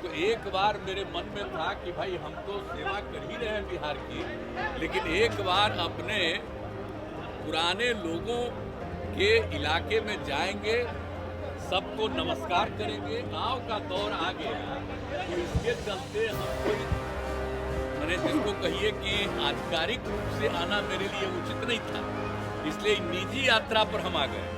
तो एक बार मेरे मन में था कि भाई हम तो सेवा कर ही रहे हैं बिहार की, लेकिन एक बार अपने पुराने लोगों के इलाके में जाएंगे, सबको नमस्कार करेंगे। गांव का दौर आ गया तो इसके चलते हमको मैंने जिसको कहिए कि आधिकारिक रूप से आना मेरे लिए उचित नहीं था, इसलिए निजी यात्रा पर हम आ गए।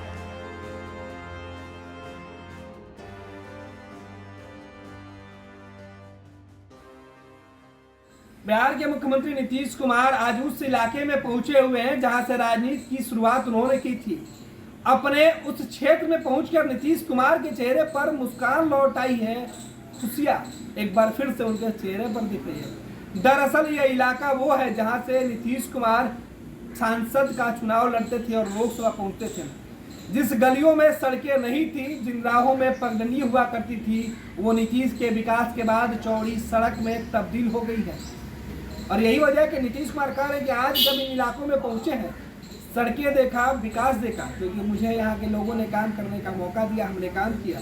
बिहार के मुख्यमंत्री नीतीश कुमार आज उस इलाके में पहुंचे हुए हैं जहां से राजनीति की शुरुआत उन्होंने की थी। अपने उस क्षेत्र में पहुंचकर नीतीश कुमार के चेहरे पर मुस्कान लौट आई है, खुशियां एक बार फिर से उनके चेहरे पर दिख रही है। दरअसल यह इलाका वो है जहां से नीतीश कुमार सांसद का चुनाव लड़ते थे और लोकसभा पहुंचते थे। जिस गलियों में सड़कें नहीं थी, जिन राहों में पगडंडी हुआ करती थी, वो नीतीश के विकास के बाद चौड़ी सड़क में तब्दील हो गई है। और यही वजह है कि नीतीश कुमार कह रहे हैं कि आज जब इन इलाकों में पहुंचे हैं, सड़कें देखा, विकास देखा, क्योंकि मुझे यहाँ के लोगों ने काम करने का मौका दिया, हमने काम किया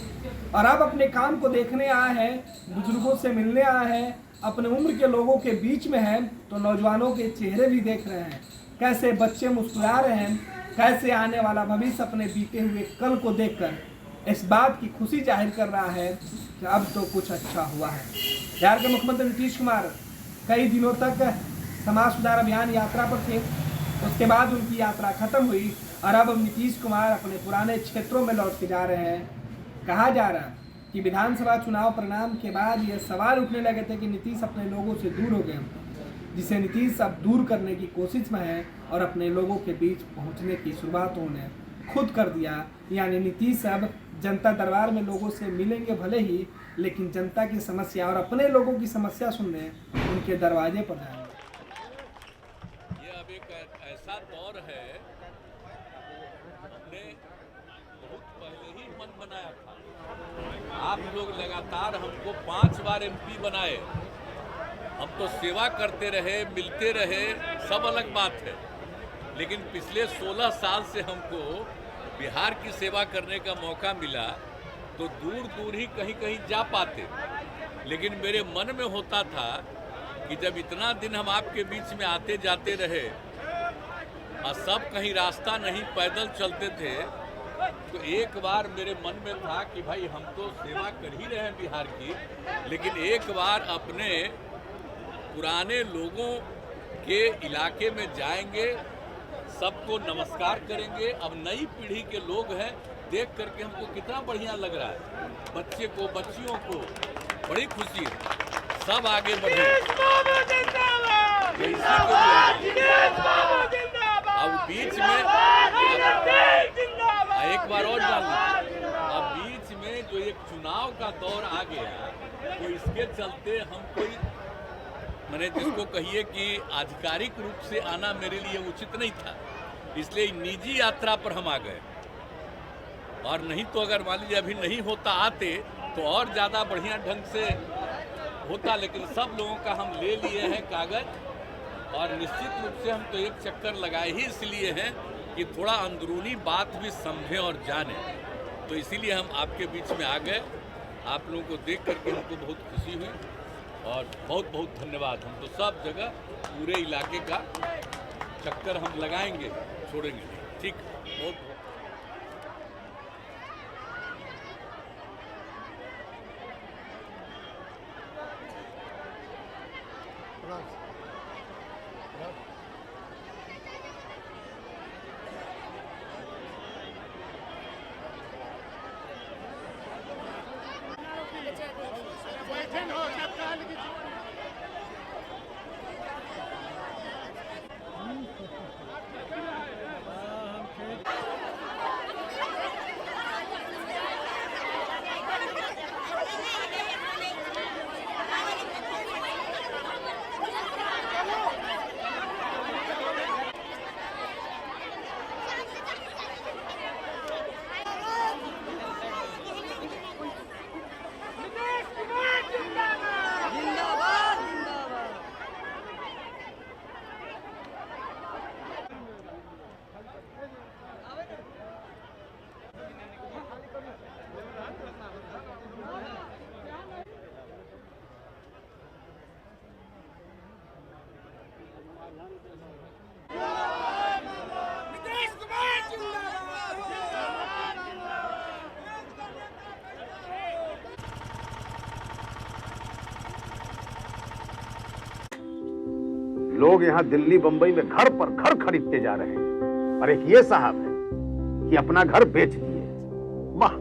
और अब अपने काम को देखने आए हैं, बुजुर्गों से मिलने आए हैं, अपने उम्र के लोगों के बीच में हैं, तो नौजवानों के चेहरे भी देख रहे हैं, कैसे बच्चे मुस्कुरा रहे हैं, कैसे आने वाला भविष्य अपने बीते हुए कल को देखकर इस बात की खुशी जाहिर कर रहा है कि अब तो कुछ अच्छा हुआ है। बिहार के मुख्यमंत्री नीतीश कुमार कई दिनों तक समाज सुधार अभियान यात्रा पर थे, उसके बाद उनकी यात्रा खत्म हुई और अब नीतीश कुमार अपने पुराने क्षेत्रों में लौट के जा रहे हैं। कहा जा रहा है कि विधानसभा चुनाव परिणाम के बाद ये सवाल उठने लगे थे कि नीतीश अपने लोगों से दूर हो गए, जिसे नीतीश अब दूर करने की कोशिश में है और अपने लोगों के बीच पहुंचने की शुरुआत उन्होंने खुद कर दिया। यानी नीतीश अब जनता दरबार में लोगों से मिलेंगे भले ही, लेकिन जनता की समस्या और अपने लोगों की समस्या सुनने उनके दरवाजे पर जाएंगे। ये अब एक ऐसा दौर है, हमने बहुत पहले ही मन बनाया था। आप लोग लगातार हमको 5 बार एमपी बनाए, हम तो सेवा करते रहे, मिलते रहे, सब अलग बात है, लेकिन पिछले 16 साल से हमको बिहार की सेवा करने का मौका मिला तो दूर दूर ही कहीं कहीं जा पाते, लेकिन मेरे मन में होता था कि जब इतना दिन हम आपके बीच में आते जाते रहे और सब कहीं रास्ता नहीं पैदल चलते थे, तो एक बार मेरे मन में था कि भाई हम तो सेवा कर ही रहे हैं बिहार की, लेकिन एक बार अपने पुराने लोगों के इलाके में जाएंगे, सबको नमस्कार करेंगे। अब नई पीढ़ी के लोग हैं, देख करके हमको कितना बढ़िया लग रहा है, बच्चे को, बच्चियों को बड़ी खुशी है, सब आगे बढ़े। अब बीच में एक बार और जान लीजिए, अब बीच में जो एक चुनाव का दौर आ गया तो इसके चलते हम कोई मैंने जिसको कहिए कि आधिकारिक रूप से आना मेरे लिए उचित नहीं था, इसलिए निजी यात्रा पर हम आ गए। और नहीं तो अगर मान लीजिए अभी नहीं होता आते तो और ज़्यादा बढ़िया ढंग से होता, लेकिन सब लोगों का हम ले लिए हैं कागज और निश्चित रूप से हम तो एक चक्कर लगाए ही इसलिए हैं कि थोड़ा अंदरूनी बात भी समझें और जानें, तो इसीलिए हम आपके बीच में आ गए। आप लोगों को देख करके हमको बहुत खुशी हुई और बहुत बहुत धन्यवाद। हम तो सब जगह पूरे इलाके का चक्कर हम लगाएंगे, छोड़ेंगे नहीं। ठीक, बहुत बहुत लोग यहाँ दिल्ली बंबई में घर पर घर खरीदते जा रहे हैं, और एक ये साहब है कि अपना घर बेच दिए। वाह,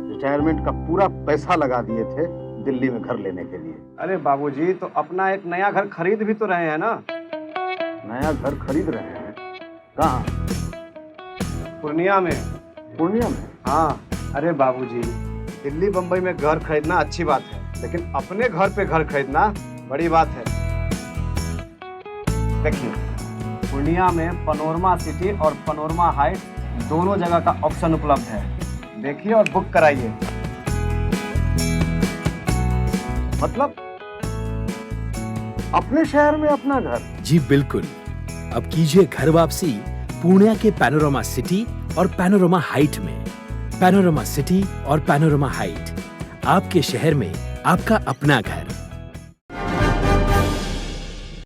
रिटायरमेंट का पूरा पैसा लगा दिए थे दिल्ली में घर लेने के लिए। अरे बाबूजी, तो अपना एक नया घर खरीद भी तो रहे हैं ना। नया घर खरीद रहे हैं? कहाँ? पूर्णिया में। पूर्णिया में? हाँ। अरे बाबूजी, दिल्ली बंबई में घर खरीदना अच्छी बात है, लेकिन अपने घर पे घर खरीदना बड़ी बात है। देखिए, पूर्णिया में पनोरमा सिटी और पनोरमा हाइट दोनों जगह का ऑप्शन उपलब्ध है। देखिए और बुक कराइए। मतलब अपने शहर में अपना घर? जी बिल्कुल। अब कीजिए घर वापसी पूर्णिया के पैनोरमा सिटी और पैनोरमा हाइट में। पैनोरमा सिटी और पैनोरमा हाइट, आपके शहर में आपका अपना घर।